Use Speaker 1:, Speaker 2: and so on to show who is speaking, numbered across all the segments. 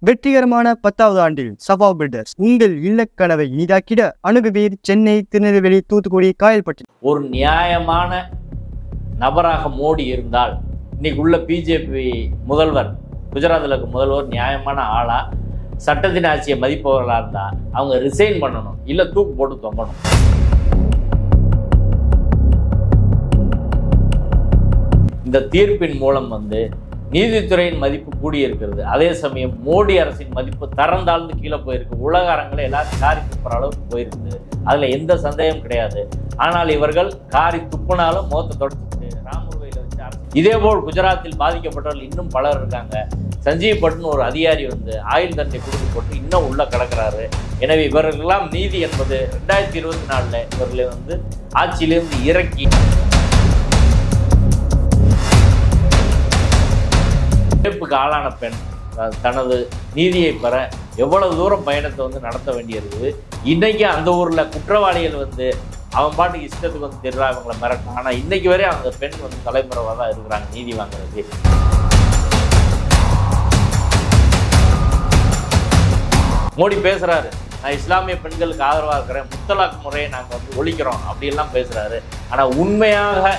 Speaker 1: வெற்றிகரமான 10வது ஆண்டில் சபா பில்டர்ஸ் உங்கள் இல்லக்கனவை இனிதாக்கிட அணுகுவீர் சென்னை, திருநெல்வேலி, தூத்துக்குடி, காயல்பட்டி.
Speaker 2: ஒரு நியாயமான நபராக மோடி இருந்தால் இன்னைக்கு உள்ள பிஜேபி முதல்வர், குஜராத்தில் இருக்க முதல்வர் நியாயமான ஆளா, சட்டத்தின் ஆட்சியை மதிப்பவர்களாக இருந்தா அவங்க ரிசைன் பண்ணணும், இல்லை தூக்கு போட்டு தொங்கணும். இந்த தீர்ப்பின் மூலம் நீதித்துறையின் மதிப்பு கூடியிருக்கிறது. அதே சமயம் மோடி அரசின் மதிப்பு தரந்தாழ்ந்து கீழே போயிருக்கு. உலக அரங்களை எல்லாரும் காரி துப்புற அளவுக்கு போயிருக்குது. அதுல எந்த சந்தேகம் கிடையாது. ஆனால் இவர்கள் காரி துப்புனாலும் முகத்தை தொடச்சிட்டு ராமூர்வையில் வச்சு இதே போல் குஜராத்தில் பாதிக்கப்பட்டவர்கள் இன்னும் பலர் இருக்காங்க. சஞ்சீவ் பட்னு ஒரு அதிகாரி ஆயுள் தண்டனை கொடுத்து போட்டு இன்னும் உள்ள கிடக்கிறாரு. எனவே இவர்களெல்லாம் நீதி என்பது 2024 இவர்களை ஆட்சியிலிருந்து இறக்கி இழப்புக்கு ஆளான பெண் தனது நீதியை பெற எவ்வளவு தூரம் பயணத்தை நடத்த வேண்டியிருக்குது. இன்னைக்கு அந்த ஊர்ல குற்றவாளிகள் அவன் பாட்டுக்கு இஷ்டத்துக்கு தெரிறா இவங்களை மிரட்டும். ஆனா இன்னைக்கு வரை அந்த பெண் தலைமுறைவாக தான் இருக்கிறாங்க நீதி வாங்குறது. மோடி பேசுறாரு, நான் இஸ்லாமிய பெண்களுக்கு ஆதரவாக இருக்கிறேன், முத்தலாக் முறையை நாங்கள் ஒழிக்கிறோம் அப்படியெல்லாம் பேசுறாரு. ஆனா உண்மையாக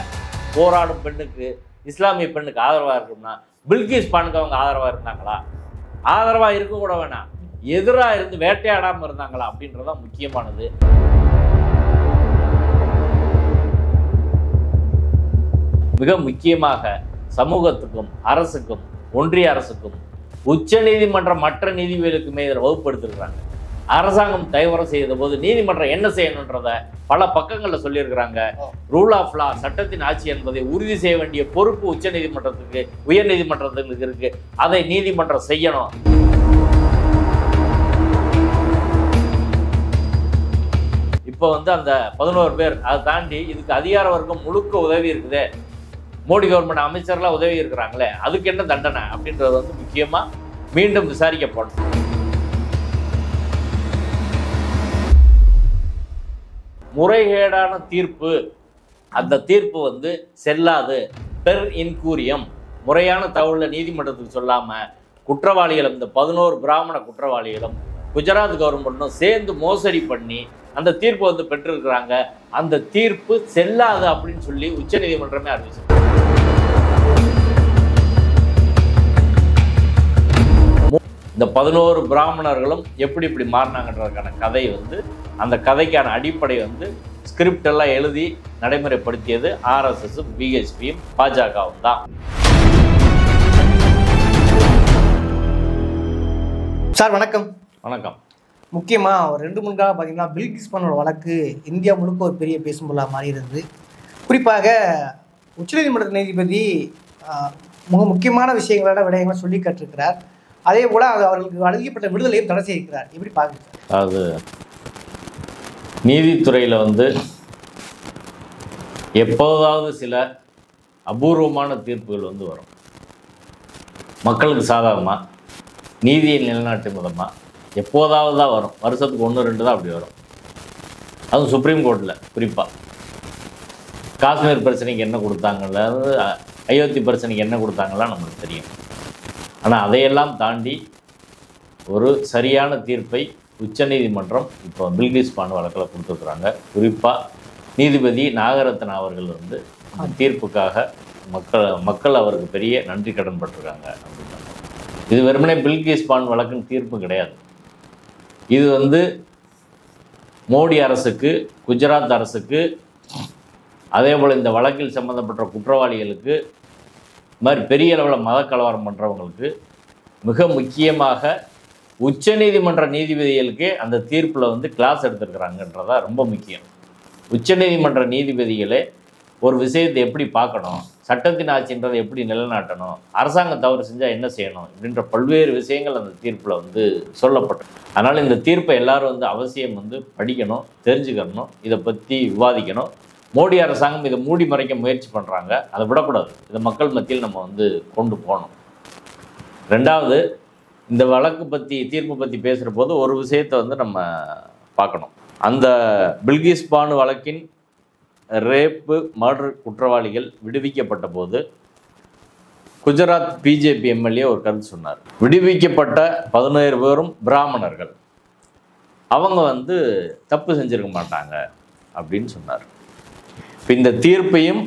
Speaker 2: போராடும் பெண்ணுக்கு, இஸ்லாமிய பெண்ணுக்கு ஆதரவாக இருக்கும்னா பில்கிஸ் பானுக்கு அவங்க ஆதரவாக இருந்தாங்களா? ஆதரவாக இருக்க கூட வேணாம், எதிராக இருந்து வேட்டையாடாமல் இருந்தாங்களா அப்படின்றதான் முக்கியமானது. மிக முக்கியமாக சமூகத்துக்கும் அரசுக்கும் ஒன்றிய அரசுக்கும் உச்ச நீதிமன்றம் மற்ற நீதிபதிகளுக்குமே இதில் வகுப்படுத்திருக்கிறாங்க. அரசாங்கம் தைவரம் செய்த போது நீதிமன்றம் என்ன செய்யணுன்றத பல பக்கங்களில் சொல்லியிருக்கிறாங்க. ரூல் ஆஃப் லா, சட்டத்தின் ஆட்சி என்பதை உறுதி செய்ய வேண்டிய பொறுப்பு உச்ச நீதிமன்றத்துக்கு, உயர் நீதிமன்றத்துக்கு இருக்கு. அதை நீதிமன்றம் செய்யணும். இப்போ அந்த 11 பேர் அதை தாண்டி இதுக்கு அதிகார வர்க்கம் முழுக்க உதவி இருக்குதே, மோடி கவர்மெண்ட் அமைச்சர்லாம் உதவி இருக்கிறாங்களே, அதுக்கு என்ன தண்டனை அப்படின்றது முக்கியமா மீண்டும் விசாரிக்கப்படும். முறைகேடான தீர்ப்பு, அந்த தீர்ப்பு செல்லாது. பெர் இன்கூரியம், முறையான தகவலை நீதிமன்றத்துக்கு சொல்லாம குற்றவாளிகள், இந்த 11 பிராமண குற்றவாளிகளும் குஜராத் கவர்மெண்ட்டும் சேர்ந்து மோசடி பண்ணி அந்த தீர்ப்பு பெற்றிருக்கிறாங்க. அந்த தீர்ப்பு செல்லாது அப்படின்னு சொல்லி உச்ச நீதிமன்றமே அறிவிச்சு. இந்த 11 பிராமணர்களும் எப்படி இப்படி மாறினாங்கன்றதுக்கான கதை அந்த கதைக்கான அடிப்படை ஸ்கிரிப்ட் எல்லாம் எழுதி நடைமுறைப்படுத்தியது RSS, பிஹெச்பியும் பாஜகவும் தான்.
Speaker 3: சார் வணக்கம்.
Speaker 2: வணக்கம்.
Speaker 3: முக்கியமாக ஒரு 2-3 நாளாக பார்த்தீங்கன்னா பில்கிஸ் பானோட வழக்கு இந்தியா முழுக்க ஒரு பெரிய பேசும் பொருளாக மாறி இருந்தது. குறிப்பாக உச்சநீதிமன்ற நீதிபதி முக்கியமான விடயங்களை சொல்லி கற்றிருக்கிறார். அதே போல் அவர்களுக்கு அளிக்கப்பட்ட விடுதலையும் தடை செய்திருக்கிறார். எப்படி பார்க்குறீங்க?
Speaker 2: அது நீதித்துறையில் எப்போதாவது சில அபூர்வமான தீர்ப்புகள் வரும். மக்களுக்கு சாதகமாக, நீதியை நிலைநாட்டும் விதமாக எப்போதாவது தான் வரும். வருஷத்துக்கு 1-2 தான் அப்படி வரும். அதுவும் சுப்ரீம் கோர்ட்டில் குறிப்பாக காஷ்மீர் பிரச்சனைக்கு என்ன கொடுத்தாங்கல்ல, அயோத்தி பிரச்சனைக்கு என்ன கொடுத்தாங்கலாம் நம்மளுக்கு தெரியும். ஆனால் அதையெல்லாம் தாண்டி ஒரு சரியான தீர்ப்பை உச்சநீதிமன்றம் இப்போ பில்கிஸ் பானு வழக்கில் கொடுத்துருக்குறாங்க. குறிப்பாக நீதிபதி நாகரத்னா அவர்கள் அந்த தீர்ப்புக்காக மக்கள் அவருக்கு பெரிய நன்றி கடன் பட்டிருக்காங்க அப்படின்னா. இது வெறுமனே பில்கிஸ் பானு வழக்குன்னு தீர்ப்பு கிடையாது. இது மோடி அரசுக்கு, குஜராத் அரசுக்கு, அதே போல் இந்த வழக்கில் சம்மந்தப்பட்ட குற்றவாளிகளுக்கு, இது மாதிரி பெரிய அளவில் மத கலவரம் பண்ணுறவங்களுக்கு, மிக முக்கியமாக உச்ச நீதிமன்ற நீதிபதிகளுக்கே அந்த தீர்ப்பில் கிளாஸ் எடுத்துருக்குறாங்கன்றதா ரொம்ப முக்கியம். உச்ச நீதிமன்ற நீதிபதிகளே ஒரு விஷயத்தை எப்படி பார்க்கணும், சட்டத்தின் ஆட்சின்றதை எப்படி நிலைநாட்டணும், அரசாங்கம் தவறு செஞ்சால் என்ன செய்யணும் அப்படின்ற பல்வேறு விஷயங்கள் அந்த தீர்ப்பில் சொல்லப்பட்டது. அதனால் இந்த தீர்ப்பை எல்லாரும் அவசியம் படிக்கணும், தெரிஞ்சுக்கணும், இதை பற்றி விவாதிக்கணும். மோடி அரசாங்கம் இதை மூடி மறைக்க முயற்சி பண்ணுறாங்க, அதை விடக்கூடாது. இதை மக்கள் மத்தியில் நம்ம கொண்டு போகணும். ரெண்டாவது, இந்த வழக்கு பற்றி, தீர்ப்பு பற்றி பேசுகிற போது ஒரு விஷயத்தை நம்ம பார்க்கணும். அந்த பில்கிஸ் பானு வழக்கின் ரேப்பு, மர்டர் குற்றவாளிகள் விடுவிக்கப்பட்ட போது குஜராத் பிஜேபி எம்எல்ஏ ஒரு கருத்து சொன்னார். விடுவிக்கப்பட்ட 17 பேரும் பிராமணர்கள், அவங்க வந்து தப்பு செஞ்சிருக்க மாட்டாங்க அப்படின்னு சொன்னார். இப்போ இந்த தீர்ப்பையும்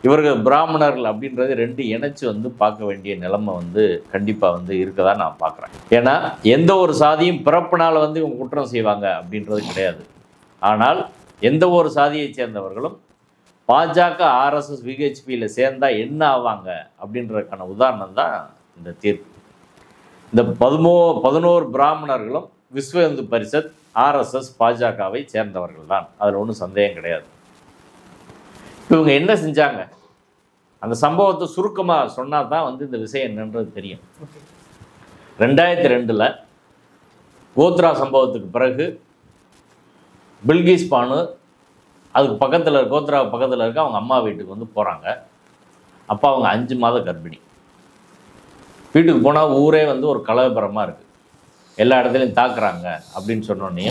Speaker 2: இவர்கள் பிராமணர்கள் அப்படின்றது ரெண்டு இணைச்சு வந்து பார்க்க வேண்டிய நிலைமை வந்து கண்டிப்பாக வந்து இருக்கதான் நான் பார்க்குறேன். ஏன்னா எந்த ஒரு சாதியும் பிறப்பினால் வந்து இவங்க குற்றம் செய்வாங்க அப்படின்றது கிடையாது. ஆனால் எந்த ஒரு சாதியை சேர்ந்தவர்களும் பாஜக ஆர்எஸ்எஸ் விஹெச்பியில் சேர்ந்தா என்ன ஆவாங்க அப்படின்றதுக்கான உதாரணம் தான் இந்த தீர்ப்பு. இந்த 11 பிராமணர்களும் விஸ்வ இந்து பரிஷத் ஆர்எஸ்எஸ் பாஜகவை சேர்ந்தவர்கள் தான், அதில் ஒன்றும் சந்தேகம் கிடையாது. இவங்க என்ன செஞ்சாங்க, அந்த சம்பவத்தை சுருக்கமாக சொன்னால் தான் வந்து இந்த விஷயம் என்னன்றது தெரியும். 2002 கோத்ரா சம்பவத்துக்கு பிறகு பில்கிஸ் பானு அதுக்கு பக்கத்தில் கோத்ரா பக்கத்தில் இருக்க அவங்க அம்மா வீட்டுக்கு வந்து போகிறாங்க. அப்போ அவங்க 5 மாத கர்ப்பிணி. வீட்டுக்கு போனால் ஊரே வந்து ஒரு கலவரமாக இருக்குது, எல்லா இடத்துலையும் தாக்குறாங்க அப்படின்னு சொன்னோடனே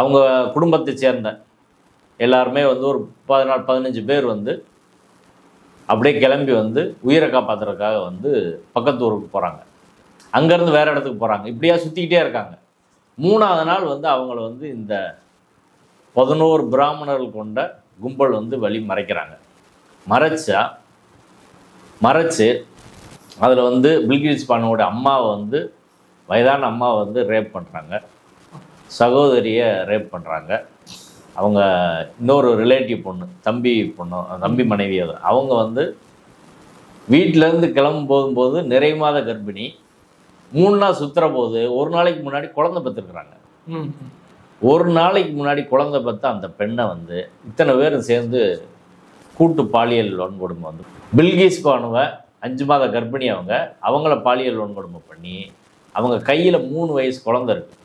Speaker 2: அவங்க குடும்பத்தை சேர்ந்த எல்லாருமே வந்து ஒரு 14-15 பேர் வந்து அப்படியே கிளம்பி வந்து உயிரை காப்பாற்றுறதுக்காக வந்து பக்கத்து ஊருக்கு போகிறாங்க. அங்கேருந்து வேறு இடத்துக்கு போகிறாங்க. இப்படியா சுற்றிக்கிட்டே இருக்காங்க. 3ஆவது நாள் வந்து அவங்கள வந்து இந்த 11 பிராமணர்கள் கொண்ட கும்பல் வந்து வழி மறைக்கிறாங்க. மறைச்சு அதில் வந்து பில்கிஸ் பானுவோட அம்மாவை வந்து வயதான அம்மாவை வந்து ரேப் பண்ணுறாங்க, சகோதரியை ரேப் பண்ணுறாங்க. அவங்க இன்னொரு ரிலேட்டிவ் பொண்ணு, தம்பி மனைவி, அவங்க வந்து வீட்டிலேருந்து கிளம்பும் போகும்போது நிறைய மாத கர்ப்பிணி, 3 நாள் சுற்றுற போது ஒரு நாளைக்கு முன்னாடி குழந்தை பெற்றுருக்குறாங்க. ஒரு நாளைக்கு முன்னாடி குழந்தை பெற்ற அந்த பெண்ணை வந்து இத்தனை பேரும் சேர்ந்து கூட்டு பாலியல் வன்கொடுமை வந்து பில்கிஸ் பானுவை 5 மாத கர்ப்பிணி அவங்கள பாலியல் வன்கொடுமை பண்ணி அவங்க கையில் 3 வயசு குழந்தை இருக்குது.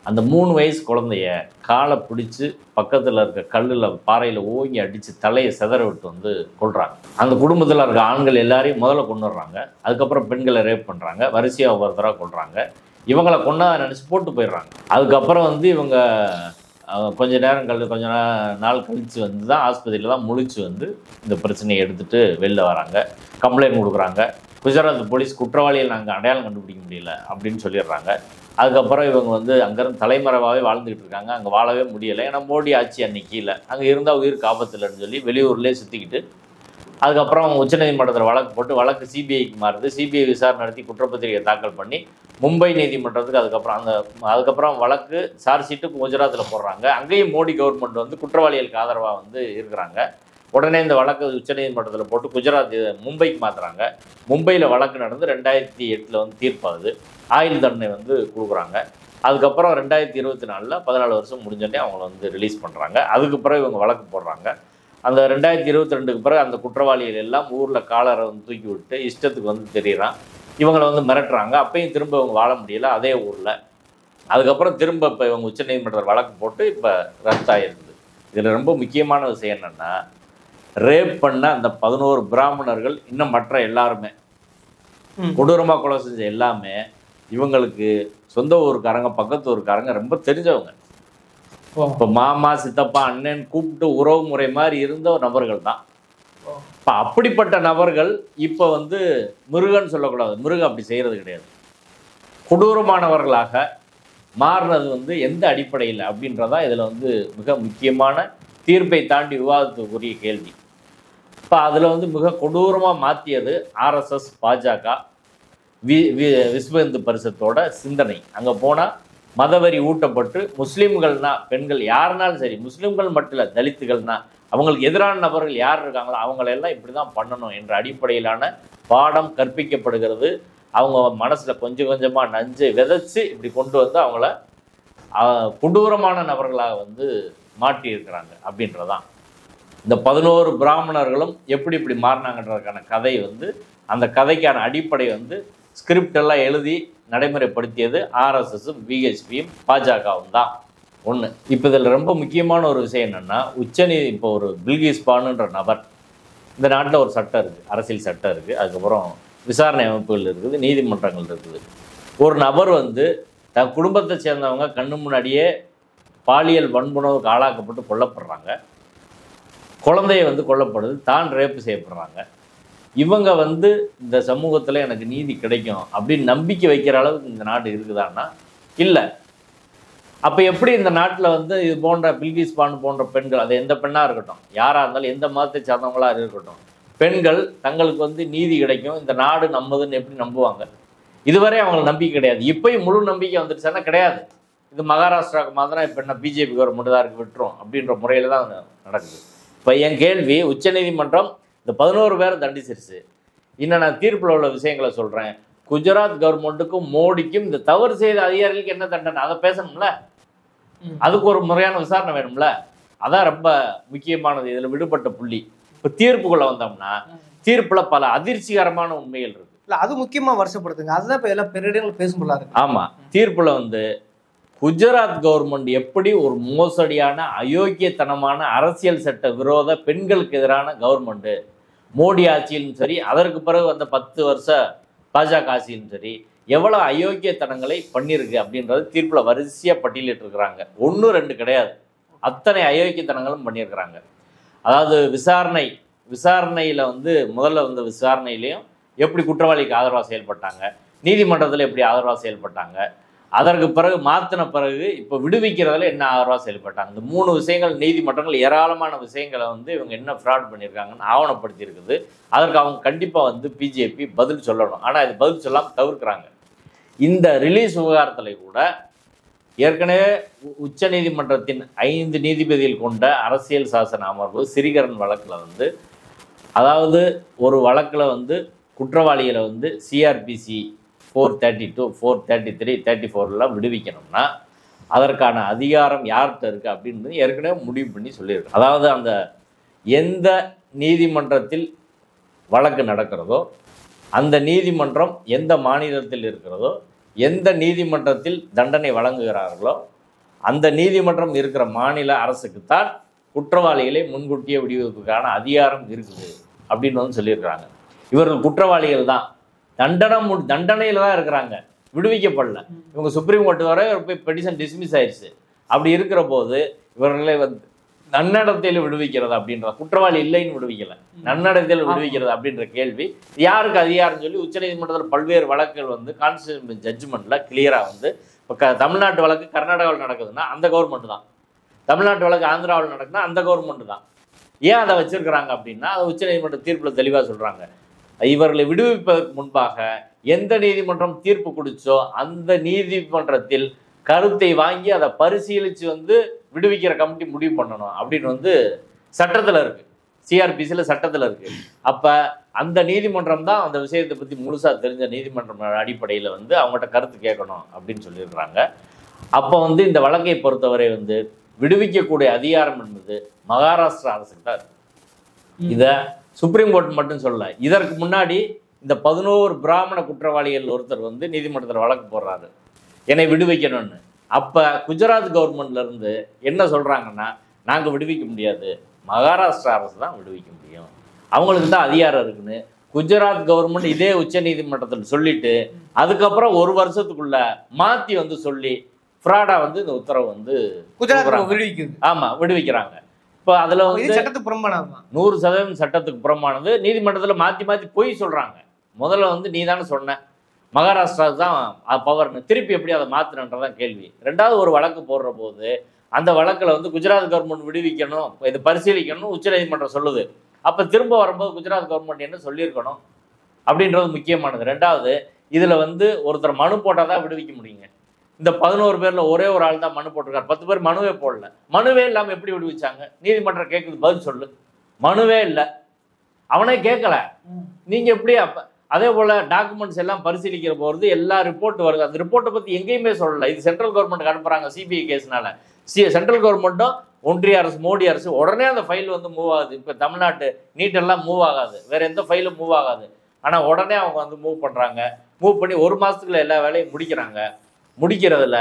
Speaker 2: அந்த 3 வயசு குழந்தைய காலை பிடிச்சி பக்கத்தில் இருக்க கல்லில் பாறையில் ஓங்கி அடித்து தலையை செதற விட்டு வந்து கொள்கிறாங்க. அந்த குடும்பத்தில் இருக்க ஆண்கள் எல்லாரையும் முதல்ல கொண்டுடுறாங்க. அதுக்கப்புறம் பெண்களை ரேப் பண்ணுறாங்க, வரிசையாக ஒவ்வொருத்தராக கொள்கிறாங்க. இவங்களை கொண்டா நினச்சி போட்டு போயிடுறாங்க. அதுக்கப்புறம் வந்து இவங்க கொஞ்ச நாள் கழித்து வந்து தான் ஆஸ்பத்திரியில் தான் முழிச்சு வந்து இந்த பிரச்சனையை எடுத்துகிட்டு வெளில வராங்க, கம்ப்ளைண்ட் கொடுக்குறாங்க. குஜராத் போலீஸ் குற்றவாளியை நாங்கள் அடையாளம் கண்டுபிடிக்க முடியல அப்படின்னு சொல்லிடுறாங்க. அதுக்கப்புறம் இவங்க வந்து அங்கேருந்து தலைமறைவாகவே வாழ்ந்துக்கிட்டு இருக்காங்க. அங்கே வாழவே முடியலை, ஏன்னா மோடி ஆட்சி அன்னைக்கு இல்லை, அங்கே இருந்தால் உயிருக்கு ஆபத்து இல்லைன்னு சொல்லி வெளியூர்லேயே சுற்றிக்கிட்டு அதுக்கப்புறம் அவங்க உச்சநீதிமன்றத்தில் வழக்கு போட்டு வழக்கு சிபிஐக்கு மாறுது. சிபிஐ விசாரணை நடத்தி குற்றப்பத்திரிகை தாக்கல் பண்ணி மும்பை நீதிமன்றத்துக்கு அதுக்கப்புறம் வழக்கு சார்ஜ் ஷீட்டு குஜராத்தில் போடுறாங்க. அங்கேயும் மோடி கவர்மெண்ட் வந்து குற்றவாளிகளுக்கு ஆதரவாக வந்து இருக்கிறாங்க. உடனே இந்த வழக்கு உச்சநீதிமன்றத்தில் போட்டு குஜராத் மும்பைக்கு மாற்றுறாங்க. மும்பையில் வழக்கு நடந்து 2008 வந்து தீர்ப்பாகுது. ஆயுள் தண்டனை வந்து கொடுக்குறாங்க. அதுக்கப்புறம் 2024 14 வருஷம் முடிஞ்சோடனே அவங்கள வந்து ரிலீஸ் பண்ணுறாங்க. அதுக்கு பிறகு இவங்க வழக்கு போடுறாங்க. அந்த 2022க்கு பிறகு அந்த குற்றவாளிகள் எல்லாம் ஊரில் காலரை வந்து தூக்கி விட்டு இஷ்டத்துக்கு வந்து தெரியுறான். இவங்களை வந்து மிரட்டுறாங்க. அப்பையும் திரும்ப இவங்க வாழ முடியல அதே ஊரில். அதுக்கப்புறம் திரும்ப இப்போ இவங்க உச்சநீதிமன்றத்தில் வழக்கு போட்டு இப்போ ரத்தாயிருக்குது. இதில் ரொம்ப முக்கியமான விஷயம் என்னென்னா, ரேப் பண்ண அந்த 11 பிராமணர்கள் இன்னும் மற்ற எல்லாருமே கொடூரமாக கொலை செஞ்ச எல்லாமே இவங்களுக்கு சொந்த ஊருக்காரங்க, பக்கத்து ஊருக்காரங்க, ரொம்ப தெரிஞ்சவங்க. இப்போ மாமா, சித்தப்பா, அண்ணன் கூப்பிட்டு உறவு முறை மாதிரி இருந்த நபர்கள் தான். இப்போ அப்படிப்பட்ட நபர்கள் இப்போ வந்து மிருகன்னு சொல்லக்கூடாது, மிருகம் அப்படி செய்கிறது கிடையாது, கொடூரமானவர்களாக மாறினது வந்து எந்த அடிப்படையில் அப்படின்றதா இதில் வந்து மிக முக்கியமான தீர்ப்பை தாண்டி விவாதத்துக்குரிய கேள்வி. இப்போ அதில் வந்து மிக கொடூரமாக மாற்றியது ஆர்எஸ்எஸ், பாஜக, விஸ்வ இந்து பரிஷத்தோட சிந்தனை. அங்கே போனால் மதவெறி ஊட்டப்பட்டு முஸ்லீம்கள்னா, பெண்கள் யாருனாலும் சரி, முஸ்லீம்கள் மட்டும் இல்லை, தலித்துகள்னா, அவங்களுக்கு எதிரான நபர்கள் யார் இருக்காங்களோ அவங்களெல்லாம் இப்படி தான் பண்ணணும் என்ற அடிப்படையிலான பாடம் கற்பிக்கப்படுகிறது. அவங்க மனசில் கொஞ்சம் கொஞ்சமாக நஞ்சை விதைச்சி இப்படி கொண்டு வந்து அவங்கள கொடூரமான நபர்களாக வந்து மாற்றி இருக்கிறாங்க அப்படின்றதான். இந்த 11 பிராமணர்களும் எப்படி இப்படி மாறினாங்கன்றதுக்கான கதை வந்து, அந்த கதைக்கான அடிப்படை வந்து ஸ்கிரிப்ட் எல்லாம் எழுதி நடைமுறைப்படுத்தியது ஆர்எஸ்எஸும் பிஹெச்பியும் பாஜகவும் தான். ஒன்று. இப்போ இதில் ரொம்ப முக்கியமான ஒரு விஷயம் என்னென்னா, இப்போ ஒரு பில்கிஸ் பானுன்ற நபர், இந்த நாட்டில் ஒரு சட்டம் இருக்குது, அரசியல் சட்டம் இருக்குது, அதுக்கப்புறம் விசாரணை அமைப்புகள் இருக்குது, நீதிமன்றங்கள் இருக்குது. ஒரு நபர் வந்து தன் குடும்பத்தை சேர்ந்தவங்க கண்ணு முன்னாடியே பாலியல் வன்புணர்வுக்கு ஆளாக்கப்பட்டு கொல்லப்படுறாங்க, குழந்தைய வந்து கொல்லப்படுது, தான் ரேப்பு செய்யப்படுறாங்க. இவங்க வந்து இந்த சமூகத்தில் எனக்கு நீதி கிடைக்கும் அப்படின்னு நம்பிக்கை வைக்கிற அளவுக்கு இந்த நாடு இருக்குதான்னா இல்லை. அப்போ எப்படி இந்த நாட்டில் வந்து இது போன்ற பில்கிஸ் பானு போன்ற பெண்கள், அது எந்த பெண்ணாக இருக்கட்டும், யாராக இருந்தாலும் எந்த மதத்தை சார்ந்தவங்களாக இருக்கட்டும், பெண்கள் தங்களுக்கு வந்து நீதி கிடைக்கும், இந்த நாடு நம்மதுன்னு எப்படி நம்புவாங்க? இதுவரை அவங்களுக்கு நம்பிக்கை கிடையாது. இப்போயும் முழு நம்பிக்கை வந்துருச்சுன்னா கிடையாது. இது மகாராஷ்டிராவுக்கு மாத்திரம் இப்போ என்ன பிஜேபி கவர்மெண்ட் தான் இருக்கு விட்டுரும் அப்படின்ற முறையில் தான் நடக்குது. இப்போ என் கேள்வி, உச்சநீதிமன்றம் இந்த 11 பேரை தண்டிச்சிருச்சு. இன்னும் நான் தீர்ப்பில் உள்ள விஷயங்களை சொல்கிறேன். குஜராத் கவர்மெண்ட்டுக்கும் மோடிக்கும் இந்த தவறு செய்த அதிகாரிகளுக்கு என்ன தண்டனை அதை பேசணும்ல, அதுக்கு ஒரு முறையான விசாரணை வேணும்ல. அதான் ரொம்ப முக்கியமானது இதில் விடுபட்ட புள்ளி. இப்போ தீர்ப்புக்குள்ள வந்தோம்னா தீர்ப்பில் பல அதிர்ச்சிகரமான உண்மைகள் இருக்கு.
Speaker 3: இல்லை அது முக்கியமாக வருஷப்படுத்துங்க. அதுதான் இப்போ எல்லாம் பெரிய பேசும் பொருளாக.
Speaker 2: ஆமாம், தீர்ப்பில் வந்து குஜராத் கவர்மெண்ட் எப்படி ஒரு மோசடியான அயோக்கியத்தனமான அரசியல் சட்ட விரோத பெண்களுக்கு எதிரான கவர்மெண்ட்டு, மோடி ஆட்சியிலும் சரி அதற்கு பிறகு வந்த 10 வருஷ பாஜக ஆட்சியிலும் சரி எவ்வளோ அயோக்கியத்தனங்களை பண்ணியிருக்கு அப்படின்றது தீர்ப்பில் வரிசையாக பட்டியலிட்டு இருக்கிறாங்க. 1 2 கிடையாது, அத்தனை அயோக்கியத்தனங்களும் பண்ணியிருக்கிறாங்க. அதாவது விசாரணையில் வந்து முதல்ல வந்து விசாரணையிலையும் எப்படி குற்றவாளிக்கு ஆதரவாக செயல்பட்டாங்க, நீதிமன்றத்தில் எப்படி ஆதரவாக செயல்பட்டாங்க, அதற்கு பிறகு மாற்றின பிறகு இப்போ விடுவிக்கிறதுல என்ன ஆதரவாக செயல்பட்டாங்க. இந்த 3 விஷயங்கள் நீதிமன்றங்கள் ஏராளமான விஷயங்களை வந்து இவங்க என்ன ஃப்ராட் பண்ணியிருக்காங்கன்னு ஆவணப்படுத்தி இருக்குது. அதற்கு அவங்க கண்டிப்பாக வந்து பிஜேபி பதில் சொல்லணும். ஆனால் இது பதில் சொல்லாமல் தவிர்க்கிறாங்க. இந்த ரிலீஸ் விவகாரத்தில் கூட ஏற்கனவே உச்ச நீதிமன்றத்தின் 5 நீதிபதிகள் கொண்ட அரசியல் சாசன அமர்வு சிறிகரன் வழக்கில் வந்து, அதாவது ஒரு வழக்கில் வந்து குற்றவாளிகளை வந்து சிஆர்பிசி 432, 433, 34 விடுவிக்கணும்னா அதற்கான அதிகாரம் யார்கிட்ட இருக்குது அப்படின்னு ஏற்கனவே முடிவு பண்ணி சொல்லியிருக்கு. அதாவது அந்த எந்த நீதிமன்றத்தில் வழக்கு நடக்கிறதோ அந்த நீதிமன்றம் எந்த மாநிலத்தில் இருக்கிறதோ, எந்த நீதிமன்றத்தில் தண்டனை வழங்குகிறார்களோ அந்த நீதிமன்றம் இருக்கிற மாநில அரசுக்குத்தான் குற்றவாளிகளை முன்கூட்டியே விடுவிப்பதற்கான அதிகாரம் இருக்குது அப்படின்னு வந்து சொல்லியிருக்கிறாங்க. இவர்கள் குற்றவாளிகள் தான், தண்டனையில் தான் இருக்கிறாங்க, விடுவிக்கப்படல. இவங்க சுப்ரீம் கோர்ட் வரை போய் பெட்டிஷன் டிஸ்மிஸ் ஆயிடுச்சு. அப்படி இருக்கிற போது இவர்களை வந்து நன்னடத்தையில் விடுவிக்கிறது அப்படின்ற, குற்றவாளி இல்லைன்னு விடுவிக்கல, நன்னடத்தையில் விடுவிக்கிறது அப்படின்ற கேள்வி யாருக்கு அதிகாரம் சொல்லி உச்சநீதிமன்றத்தில் பல்வேறு வழக்குகள் வந்து கான்ஸ்டிடியூஷன் ஜட்ஜ்மெண்ட்ல கிளியராக வந்து, இப்போ தமிழ்நாட்டு வழக்கு கர்நாடகாவில் நடக்குதுன்னா அந்த கவர்மெண்ட் தான், தமிழ்நாட்டு வழக்கு ஆந்திராவில் நடக்குதுன்னா அந்த கவர்மெண்ட் தான். ஏன் அதை வச்சிருக்கிறாங்க அப்படின்னா அதை உச்சநீதிமன்ற தீர்ப்பில் தெளிவாக சொல்கிறாங்க. இவர்களை விடுவிப்பதற்கு முன்பாக எந்த நீதிமன்றம் தீர்ப்பு கொடுச்சோ அந்த நீதிமன்றத்தில் கருத்தை வாங்கி அதை பரிசீலித்து வந்து விடுவிக்கிற கமிட்டி முடிவு பண்ணணும் அப்படின்னு வந்து சட்டத்தில் இருக்குது, சிஆர்பிசியில் சட்டத்தில் இருக்குது. அப்போ அந்த நீதிமன்றம் தான் அந்த விஷயத்தை பற்றி முழுசாக தெரிஞ்ச நீதிமன்றம் அடிப்படையில் வந்து அவங்கள்ட்ட கருத்து கேட்கணும் அப்படின்னு சொல்லியிருக்கிறாங்க. அப்போ வந்து இந்த வழக்கை பொறுத்தவரை வந்து விடுவிக்கக்கூடிய அதிகாரம் என்பது மகாராஷ்டிரா அரசுக்கு தான் இருக்குது. இதை சுப்ரீம் கோர்ட் மட்டும் சொல்லல, இதற்கு முன்னாடி இந்த 11 பிராமண குற்றவாளிகள் ஒருத்தர் வந்து நீதிமன்றத்தில் வழக்கு போடுறாரு என்னை விடுவிக்கணும்னு. அப்போ குஜராத் கவர்மெண்ட்லேருந்து என்ன சொல்கிறாங்கன்னா, நாங்கள் விடுவிக்க முடியாது, மகாராஷ்டிரா அரசு தான் விடுவிக்க முடியும், அவங்களுக்கு தான் அதிகாரம் இருக்குன்னு குஜராத் கவர்மெண்ட் இதே உச்ச நீதிமன்றத்தில் சொல்லிட்டு அதுக்கப்புறம் 1 வருஷத்துக்குள்ள மாற்றி வந்து சொல்லி ஃப்ராடாக வந்து இந்த உத்தரவு வந்து
Speaker 3: குஜராத் விடுவிக்குது.
Speaker 2: ஆமாம், விடுவிக்கிறாங்க. இப்போ அதில் வந்து
Speaker 3: சட்டத்துக்கு புறம்பானது,
Speaker 2: 100% சட்டத்துக்கு புறம்பானது. நீதிமன்றத்தில் மாற்றி மாற்றி பொய் சொல்கிறாங்க. முதல்ல வந்து நீ தானே சொன்ன மகாராஷ்டிரா தான் பவர்னு, திருப்பி எப்படி அதை மாற்றினன்றதான் கேள்வி. 2வது ஒரு வழக்கு போடுற போது அந்த வழக்கில் வந்து குஜராத் கவர்மெண்ட் விடுவிக்கணும், இது பரிசீலிக்கணும் உச்சநீதிமன்றம் சொல்லுது. அப்போ திரும்ப வரும்போது குஜராத் கவர்மெண்ட் என்ன சொல்லியிருக்கணும் அப்படின்றது முக்கியமானது. 2வது இதில் வந்து ஒருத்தர் மனு போட்டால் தான் விடுவிக்க முடியுங்க. இந்த 11 பேரில் ஒரே ஒரு ஆள் தான் மனு போட்டிருக்காரு, 10 பேர் மனுவே போடல. மனுவே இல்லாமல் எப்படி விடுவிச்சாங்க? நீதிமன்றம் கேட்குது, பதில் சொல்லு. மனுவே இல்லை, அவனே கேட்கல, நீங்கள் எப்படி? அப்போ அதே போல் டாக்குமெண்ட்ஸ் எல்லாம் பரிசீலிக்கிற போகிறது எல்லா ரிப்போர்ட் வருது, அந்த ரிப்போர்ட்டை பற்றி எங்கேயுமே சொல்லலை. இது சென்ட்ரல் கவர்மெண்ட்டுக்கு அனுப்புகிறாங்க சிபிஐ கேஸ்னால. சென்ட்ரல் கவர்மெண்ட்டும் ஒன்றிய அரசு மோடி அரசு உடனே அந்த ஃபைல் வந்து மூவ் ஆகுது. இப்போ தமிழ்நாட்டு நீட்டெல்லாம் மூவ் ஆகாது, வேறு எந்த ஃபைலும் மூவ் ஆகாது. ஆனால் உடனே அவங்க வந்து மூவ் பண்ணுறாங்க. மூவ் பண்ணி 1 மாதத்துக்குள்ள எல்லா வேலையும் முடிக்கிறாங்க. முடிக்கிறதுல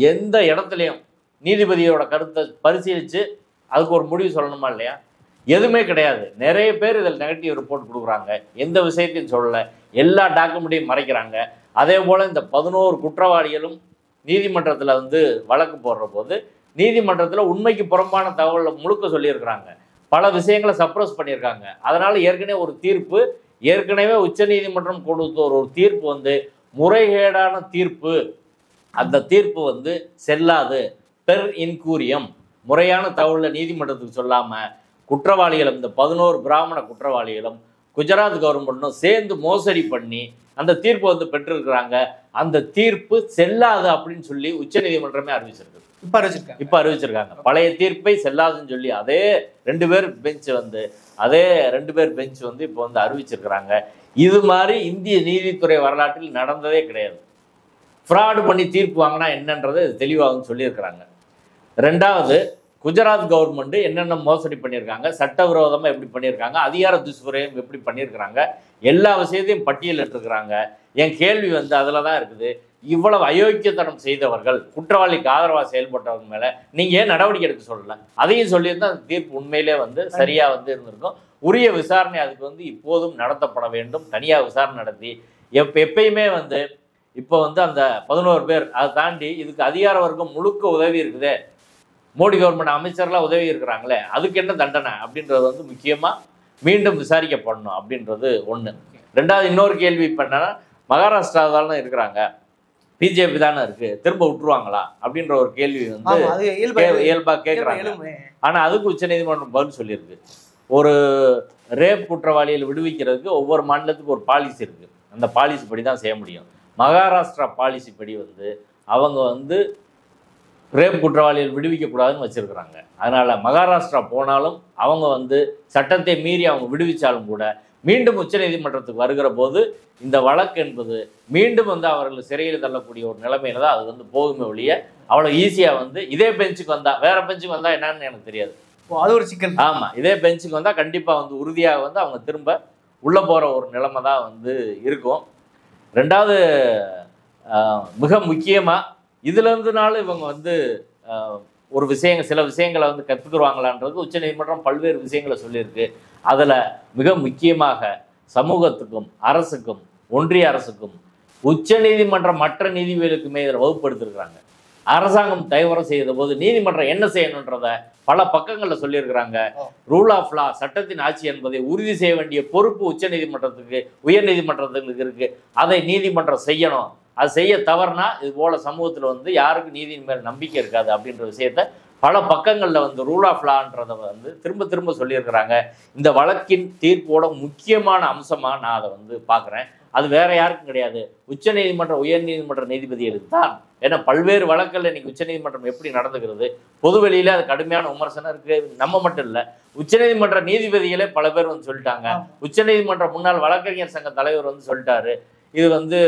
Speaker 2: எந்த இடத்துலையும் நீதிபதியோட கருத்தை பரிசீலித்து அதுக்கு ஒரு முடிவு சொல்லணுமா இல்லையா? எதுவுமே கிடையாது. நிறைய பேர் இதில் நெகட்டிவ் ரிப்போர்ட் கொடுக்குறாங்க, எந்த விஷயத்தையும் சொல்லலை, எல்லா டாக்குமெண்ட்டையும் மறைக்கிறாங்க. அதே போல் இந்த 11 குற்றவாளிகளும் நீதிமன்றத்தில் வந்து வழக்கு போடுற போது நீதிமன்றத்தில் உண்மைக்கு புறம்பான தகவலை முழுக்க சொல்லியிருக்கிறாங்க, பல விஷயங்களை சப்ரஸ் பண்ணியிருக்காங்க. அதனால் ஏற்கனவே ஒரு தீர்ப்பு ஏற்கனவே உச்சநீதிமன்றம் கொடுத்த ஒரு தீர்ப்பு வந்து முறைகேடான தீர்ப்பு, அந்த தீர்ப்பு வந்து செல்லாது, பெர் இன்கூரியம், முறையான தகவலை நீதிமன்றத்துக்கு சொல்லாமல் குற்றவாளிகளும் இந்த 11 பிராமண குற்றவாளிகளும் குஜராத் கவர்மெண்ட்டும் சேர்ந்து மோசடி பண்ணி அந்த தீர்ப்பு வந்து பெற்றிருக்கிறாங்க. அந்த தீர்ப்பு செல்லாது அப்படின்னு சொல்லி உச்சநீதிமன்றமே அறிவிச்சிருக்கு. இப்போ அறிவிச்சிருக்காங்க. பழைய தீர்ப்பை செல்லாதுன்னு சொல்லி அதே 2 பேர் பெஞ்ச் வந்து இப்போ வந்து அறிவிச்சிருக்கிறாங்க. இது மாதிரி இந்திய நீதித்துறை வரலாற்றில் நடந்ததே கிடையாது. ஃப்ராடு பண்ணி தீர்ப்பு வாங்கினா என்னன்றது தெளிவாகவும் சொல்லியிருக்கிறாங்க. ரெண்டாவது, குஜராத் கவர்மெண்ட் என்னென்ன மோசடி பண்ணியிருக்காங்க, சட்டவிரோதமாக எப்படி பண்ணியிருக்காங்க, அதிகார துஷ்பிரயோகம் எப்படி பண்ணியிருக்கிறாங்க, எல்லா விஷயத்தையும் பட்டியலிட்டிருக்கிறாங்க. என் கேள்வி வந்து அதில் தான் இருக்குது. இவ்வளவு அயோக்கியத்தனம் செய்தவர்கள், குற்றவாளிக்கு ஆதரவாக செயல்பட்டவங்க மேலே நீங்கள் ஏன் நடவடிக்கை எடுக்க சொல்லலை? அதையும் சொல்லியிருந்தால் அந்த தீர்ப்பு உண்மையிலே வந்து சரியாக வந்து இருந்திருக்கும். உரிய விசாரணை அதுக்கு வந்து இப்போதும் நடத்தப்பட வேண்டும். தனியாக விசாரணை நடத்தி எப்பயுமே வந்து இப்போ வந்து அந்த 11 பேர் அதை தாண்டி இதுக்கு அதிகார வர்க்கம் முழுக்க உதவி இருக்குதே, மோடி கவர்மெண்ட் அமைச்சர்லாம் உதவி இருக்கிறாங்களே, அதுக்கு என்ன தண்டனை அப்படின்றது வந்து முக்கியமாக மீண்டும் விசாரிக்கப்படணும் அப்படின்றது ஒன்று. ரெண்டாவது, இன்னொரு கேள்வி இப்போ என்னன்னா, மகாராஷ்டிராவில் இருக்கிறாங்க, பிஜேபி தானே இருக்கு, திரும்ப விட்டுருவாங்களா அப்படின்ற ஒரு கேள்வி வந்து இயல்பாக கேட்குறாங்க. ஆனால் அதுக்கு உச்சநீதிமன்றம் பதில் சொல்லியிருக்கு. ஒரு ரேப் குற்றவாளிகள் விடுவிக்கிறதுக்கு ஒவ்வொரு மாநிலத்துக்கும் ஒரு பாலிசி இருக்குது. அந்த பாலிசி படி தான் செய்ய முடியும். மகாராஷ்டிரா பாலிசி படி வந்து அவங்க வந்து ரேப் குற்றவாளிகள் விடுவிக்கக்கூடாதுன்னு வச்சுருக்கிறாங்க. அதனால் மகாராஷ்டிரா போனாலும் அவங்க வந்து சட்டத்தை மீறி அவங்க விடுவித்தாலும் கூட மீண்டும் உச்சநீதிமன்றத்துக்கு வருகிற போது இந்த வழக்கு என்பது மீண்டும் வந்து அவர்கள் சிறையில் தள்ளக்கூடிய ஒரு நிலைமையில தான் அது வந்து போகுமே ஒழிய அவ்வளோ ஈஸியாக வந்து இதே பெஞ்சுக்கு வந்தால், வேற பெஞ்சுக்கு வந்தால் என்னன்னு எனக்கு தெரியாது.
Speaker 3: அது ஒரு சிக்கல்.
Speaker 2: ஆமாம், இதே பெஞ்சுக்கு வந்தால் கண்டிப்பாக வந்து உறுதியாக வந்து அவங்க திரும்ப உள்ளே போகிற ஒரு நிலைமை தான் வந்து இருக்கும். ரெண்டாவது, மிக முக்கியமாக இதுலேருந்துனாலும் இவங்க வந்து ஒரு சில விஷயங்களை வந்து கற்றுக்குருவாங்களான்றது உச்சநீதிமன்றம் பல்வேறு விஷயங்களை சொல்லியிருக்கு. அதில் மிக முக்கியமாக சமூகத்துக்கும் அரசுக்கும் ஒன்றிய அரசுக்கும் உச்சநீதிமன்றம் மற்ற நீதிபதிகளுக்குமே இதில் வகுப்படுத்திருக்கிறாங்க. அரசாங்கம் தயவரம் செய்த போது நீதிமன்றம் என்ன செய்யணுன்றத பல பக்கங்களில் சொல்லியிருக்கிறாங்க. ரூல் ஆஃப் லா, சட்டத்தின் ஆட்சி என்பதை உறுதி செய்ய வேண்டிய பொறுப்பு உச்சநீதிமன்றத்துக்கு, உயர் நீதிமன்றத்துக்கு இருக்கு. அதை நீதிமன்றம் செய்யணும். அது செய்ய தவறுனா இது போல சமூகத்தில் வந்து யாருக்கு நீதியின் மேல் நம்பிக்கை இருக்காது அப்படின்ற விஷயத்த பல பக்கங்களில் வந்து ரூல் ஆஃப் லான்றதை வந்து திரும்ப திரும்ப சொல்லியிருக்கிறாங்க. இந்த வழக்கின் தீர்ப்போட முக்கியமான அம்சமாக நான் அதை வந்து பார்க்குறேன். அது வேற யாருக்கும் கிடையாது, உச்சநீதிமன்ற உயர் நீதிமன்ற நீதிபதிகளுக்கு தான். ஏன்னா பல்வேறு வழக்கில் இன்னைக்கு உச்சநீதிமன்றம் எப்படி நடந்துக்கிறது, பொதுவெளியில் அது கடுமையான விமர்சனம் இருக்குது. நம்ம மட்டும் இல்லை, உச்சநீதிமன்ற நீதிபதிகளே பல பேர் வந்து சொல்லிட்டாங்க. உச்சநீதிமன்ற முன்னாள் வழக்கறிஞர் சங்க தலைவர் வந்து சொல்லிட்டாரு, இது வந்து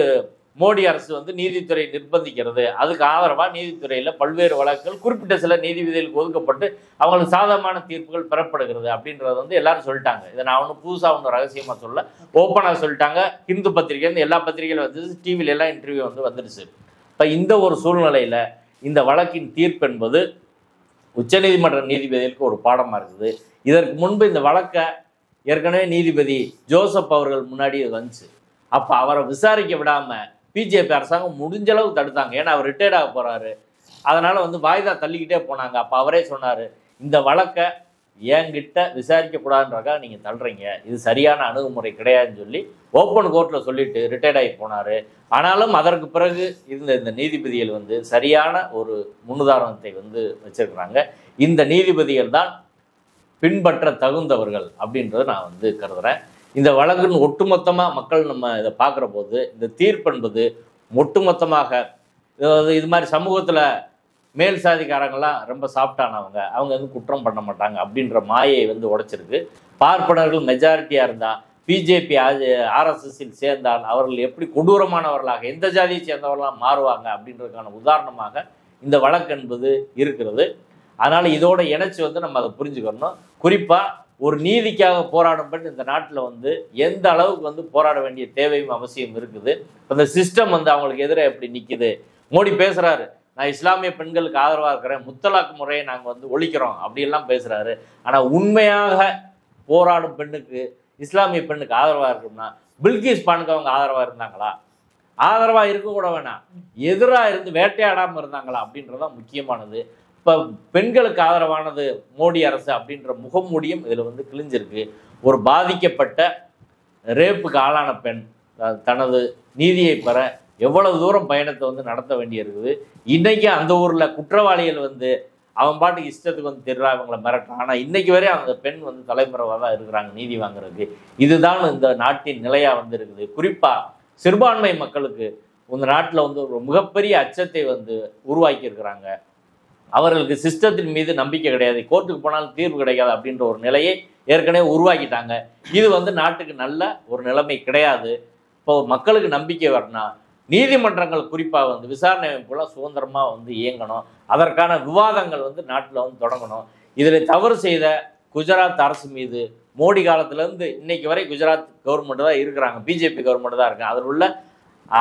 Speaker 2: மோடி அரசு வந்து நீதித்துறை நிர்பந்திக்கிறது, அதுக்கு ஆதரவாக நீதித்துறையில் பல்வேறு வழக்குகள் குறிப்பிட்ட சில நீதிபதிகளுக்கு ஒதுக்கப்பட்டு அவங்களுக்கு சாதகமான தீர்ப்புகள் பெறப்படுகிறது அப்படின்றத வந்து எல்லாரும் சொல்லிட்டாங்க. இதை நான் ஒன்றும் புதுசாக ஒன்றும் ரகசியமாக சொல்ல, ஓப்பனாக சொல்லிட்டாங்க. ஹிந்து பத்திரிகை எல்லா பத்திரிகைகளும் வந்து டிவியில எல்லாம் இன்டர்வியூ வந்து வந்துடுச்சு. இப்போ இந்த ஒரு சூழ்நிலையில் இந்த வழக்கின் தீர்ப்பு என்பது உச்சநீதிமன்ற நீதிபதிகளுக்கு ஒரு பாடமாக இருக்குது. இதற்கு முன்பு இந்த வழக்கை ஏற்கனவே நீதிபதி ஜோசப் அவர்கள் முன்னாடி வந்துச்சு. அப்போ அவரை விசாரிக்க விடாமல் பிஜேபி அரசாங்கம் முடிஞ்ச அளவு தடுத்தாங்க. ஏன்னா அவர் ரிட்டையர்ட் ஆக போகிறாரு, அதனால் வந்து வாய்தா தள்ளிக்கிட்டே போனாங்க. அப்போ அவரே சொன்னார், இந்த வழக்கை என்கிட்ட விசாரிக்கக்கூடாதுன்றக்காக நீங்கள் தள்ளுறீங்க, இது சரியான அணுகுமுறை கிடையாதுன்னு சொல்லி ஓப்பன் கோர்ட்டில் சொல்லிட்டு ரிட்டையர்ட் ஆகி போனார். ஆனாலும் அதற்கு பிறகு இந்த நீதிபதிகள் வந்து சரியான ஒரு முன்னுதாரணத்தை வந்து வச்சிருக்கிறாங்க. இந்த நீதிபதிகள் தான் பின்பற்ற தகுந்தவர்கள் அப்படின்றத நான் வந்து கருதுகிறேன். இந்த வழக்குன்னு ஒட்டுமொத்தமாக மக்கள் நம்ம இதை பார்க்குற போது இந்த தீர்ப்பு என்பது ஒட்டுமொத்தமாக இது மாதிரி சமூகத்தில் மேல் சாதிக்காரங்களாம் ரொம்ப சாஃப்டானவங்க, அவங்க வந்து குற்றம் பண்ண மாட்டாங்க அப்படின்ற மாயை வந்து உடைச்சிருக்கு. பார்ப்பனர்கள் மெஜாரிட்டியாக இருந்தால், பிஜேபி ஆர்எஸ்எஸ்ஸில் சேர்ந்தால் அவர்கள் எப்படி கொடூரமானவர்களாக எந்த ஜாதியை சேர்ந்தவர்களாக மாறுவாங்க அப்படின்றதுக்கான உதாரணமாக இந்த வழக்கு என்பது இருக்கிறது. அதனால் இதோட இணைச்சி வந்து நம்ம அதை புரிஞ்சுக்கணும். குறிப்பாக ஒரு நீதிக்காக போராடும் பெண் இந்த நாட்டில் வந்து எந்த அளவுக்கு வந்து போராட வேண்டிய தேவையும் அவசியம் இருக்குது. இந்த சிஸ்டம் வந்து அவங்களுக்கு எதிராக எப்படி நிற்குது. மோடி பேசுகிறாரு, நான் இஸ்லாமிய பெண்களுக்கு ஆதரவாக இருக்கிறேன், முத்தலாக்கு முறையை நாங்கள் வந்து ஒழிக்கிறோம் அப்படியெல்லாம் பேசுகிறாரு. ஆனால் உண்மையாக போராடும் பெண்ணுக்கு, இஸ்லாமிய பெண்ணுக்கு ஆதரவாக இருக்கணும்னா பில்கிஸ் பானுக்கு அவங்க ஆதரவாக இருந்தாங்களா? ஆதரவாக இருக்க கூட வேணாம், எதிராக இருந்து வேட்டையாடாமல் இருந்தாங்களா அப்படின்றதான் முக்கியமானது. இப்போ பெண்களுக்கு ஆதரவானது மோடி அரசு அப்படின்ற முகமூடியும் இதில் வந்து கிழிஞ்சிருக்கு. ஒரு பாதிக்கப்பட்ட ரேப்புக்கு ஆளான பெண் தனது நீதியை பெற எவ்வளவு தூரம் பயணத்தை வந்து நடத்த வேண்டியிருக்குது. இன்றைக்கி அந்த ஊரில் குற்றவாளிகள் வந்து அவன் பாட்டுக்கு இஷ்டத்துக்கு வந்து திருறா இவங்களை மிரட்டான். ஆனால் இன்றைக்கி வரை அந்த பெண் வந்து தலைமுறைவாக தான் இருக்கிறாங்க நீதி வாங்குறதுக்கு. இதுதான் இந்த நாட்டின் நிலையாக வந்து இருக்குது. குறிப்பாக சிறுபான்மை மக்களுக்கு இந்த நாட்டில் வந்து ஒரு மிகப்பெரிய அச்சத்தை வந்து உருவாக்கி இருக்கிறாங்க. அவர்களுக்கு சிஸ்டத்தின் மீது நம்பிக்கை கிடையாது, கோர்ட்டுக்கு போனாலும் தீர்வு கிடைக்காது அப்படின்ற ஒரு நிலையை ஏற்கனவே உருவாக்கிட்டாங்க. இது வந்து நாட்டுக்கு நல்ல ஒரு நிலைமை கிடையாது. இப்போ மக்களுக்கு நம்பிக்கை வரணும், நீதிமன்றங்கள் குறிப்பாக வந்து விசாரணை அமைப்புலாம் சுதந்திரமாக வந்து இயங்கணும். அதற்கான விவாதங்கள் வந்து நாட்டில் வந்து தொடங்கணும். இதில் தவறு செய்த குஜராத் அரசு மீது மோடி காலத்திலேருந்து இன்னைக்கு வரை குஜராத் கவர்மெண்ட் தான் இருக்கிறாங்க, பிஜேபி கவர்மெண்ட் தான் இருக்காங்க.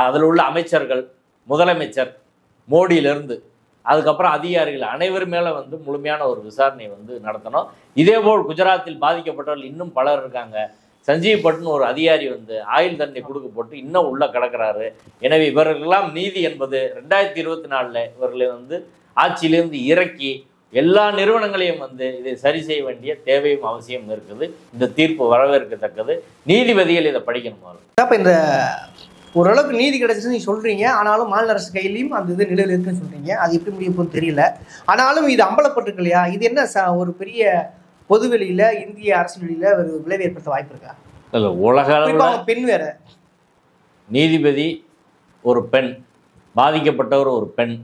Speaker 2: அதில் உள்ள அமைச்சர்கள், முதலமைச்சர் மோடியிலேருந்து அதுக்கப்புறம் அதிகாரிகள் அனைவர் மேலே வந்து முழுமையான ஒரு விசாரணை வந்து நடத்தணும். இதேபோல் குஜராத்தில் பாதிக்கப்பட்டவர்கள் இன்னும் பலர் இருக்காங்க. சஞ்சீவ் பட்னு ஒரு அதிகாரி வந்து ஆயுள் தண்டனை கொடுக்கப்பட்டு இன்னும் உள்ள கிடக்கிறாரு. எனவே இவர்களெல்லாம் நீதி என்பது 2024 இவர்களை வந்து ஆட்சியிலேருந்து இறக்கி எல்லா நிறுவனங்களையும் வந்து இதை சரி செய்ய வேண்டிய தேவையும் அவசியம் இருக்குது. இந்த தீர்ப்பு வரவேற்கத்தக்கது. நீதிபதிகள் இதை படிக்கணும்.
Speaker 3: அப்போ இந்த ஓரளவுக்கு நீதி கிடைச்சின்னு நீங்கள் சொல்கிறீங்க, ஆனாலும் மாநில அரசு கையிலையும் அந்த இது நிலையில் இருக்குன்னு சொல்கிறீங்க. அது எப்படி முடிய போகுதுன்னு தெரியல. ஆனாலும் இது அம்பலப்பட்டிருக்கு இல்லையா? இது என்ன ஒரு பெரிய பொதுவெளியில் இந்திய அரசியலில் ஒரு விளைவு ஏற்படுத்த வாய்ப்பு இருக்கா?
Speaker 2: இல்லை, உலக அளவில்
Speaker 3: பெண் வேற
Speaker 2: நீதிபதி ஒரு பெண், பாதிக்கப்பட்டவர் ஒரு பெண்.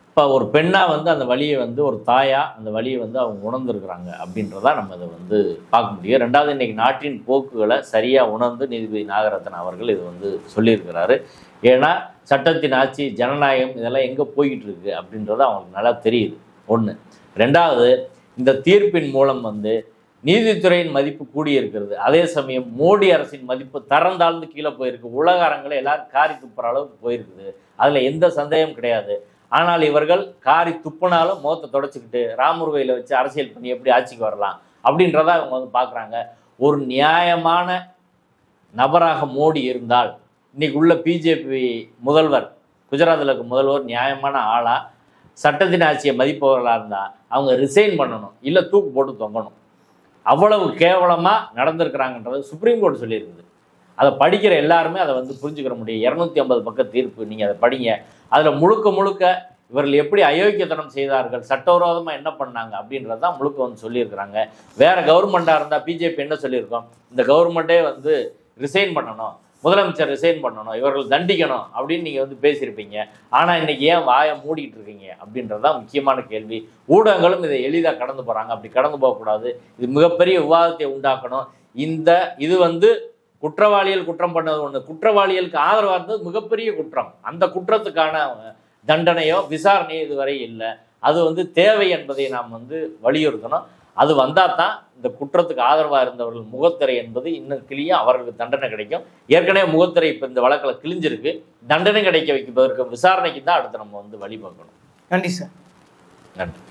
Speaker 2: இப்போ ஒரு பெண்ணாக வந்து அந்த வழியை வந்து ஒரு தாயாக அந்த வழியை வந்து அவங்க உணர்ந்துருக்குறாங்க அப்படின்றத நம்ம இதை வந்து பார்க்க முடியும். ரெண்டாவது, இன்றைக்கி நாட்டின் போக்குகளை சரியாக உணர்ந்து நீதிபதி நாகரத்ன அவர்கள் இது வந்து சொல்லியிருக்கிறாரு. ஏன்னா சட்டத்தின் ஆட்சி, ஜனநாயகம் இதெல்லாம் எங்கே போய்கிட்டு இருக்கு அப்படின்றது அவங்களுக்கு நல்லா தெரியுது. ஒன்று. ரெண்டாவது, இந்த தீர்ப்பின் மூலம் வந்து நீதித்துறையின் மதிப்பு கூடியிருக்கிறது. அதே சமயம் மோடி அரசின் மதிப்பு தரந்தாழ்ந்து கீழே போயிருக்கு. உலக அரங்களை எல்லாரும் காரி துப்புற அளவுக்கு போயிருக்குது. அதில் எந்த சந்தேகம் கிடையாது. ஆனால் இவர்கள் காரி துப்புனாலும் முகத்தை தொடச்சிக்கிட்டு ராமர் வச்சு அரசியல் பண்ணி எப்படி ஆட்சிக்கு வரலாம் அப்படின்றத அவங்க வந்து பார்க்குறாங்க. ஒரு நியாயமான நபராக மோடி இருந்தால், இன்னைக்கு உள்ள பிஜேபி முதல்வர், குஜராத்தில் இருக்க முதல்வர் நியாயமான ஆளாக சட்டத்தின் ஆட்சியை மதிப்பவர்களாக இருந்தால் அவங்க ரிசைன் பண்ணணும், இல்லை தூக்கு போட்டு தொங்கணும். அவ்வளவு கேவலமாக நடந்திருக்கிறாங்கன்றது சுப்ரீம் கோர்ட் சொல்லியிருக்குது. அதை படிக்கிற எல்லாருமே அதை வந்து புரிஞ்சுக்கிற முடியும். 250 பக்க தீர்ப்பு, நீங்கள் அதை படிங்க. அதில் முழுக்க முழுக்க இவர்கள் எப்படி அயோக்கியத்தனம் செய்தார்கள், சட்டவிரோதமாக என்ன பண்ணாங்க அப்படின்றது தான் முழுக்க வந்து சொல்லியிருக்கிறாங்க. வேறு கவர்மெண்ட்டாக இருந்தால் பிஜேபி என்ன சொல்லியிருக்கோம், இந்த கவர்மெண்ட்டே வந்து ரிசைன் பண்ணணும், முதலமைச்சர் ரிசைன் பண்ணணும், இவர்கள் தண்டிக்கணும் அப்படின்னு நீங்கள் வந்து பேசியிருப்பீங்க. ஆனால் இன்றைக்கி ஏன் வாயை மூடிக்கிட்டு இருக்கீங்க அப்படின்றது தான் முக்கியமான கேள்வி. ஊடகங்களும் இதை எளிதாக கடந்து போகிறாங்க. அப்படி கடந்து போகக்கூடாது. இது மிகப்பெரிய விவாதத்தை உண்டாக்கணும். இது வந்து குற்றவாளிகள் குற்றம் பண்ணது ஒன்று, குற்றவாளிகளுக்கு ஆதரவாக இருந்தது மிகப்பெரிய குற்றம். அந்த குற்றத்துக்கான தண்டனையோ விசாரணையோ இதுவரை இல்லை. அது வந்து தேவை என்பதை நாம் வந்து வலியுறுத்தணும். அது வந்தால் தான் இந்த குற்றத்துக்கு ஆதரவாக இருந்தவர்கள் முகத்திரை என்பது இன்னும் கிளியும் அவர்களுக்கு தண்டனை கிடைக்கும். ஏற்கனவே முகத்திரை இப்போ இந்த வழக்கில் கிழிஞ்சிருக்கு. தண்டனை கிடைக்க வைப்பதற்கு விசாரணைக்கு தான் அடுத்து நம்ம வந்து வழி பார்க்கணும்.
Speaker 3: நன்றி சார்.
Speaker 2: நன்றி.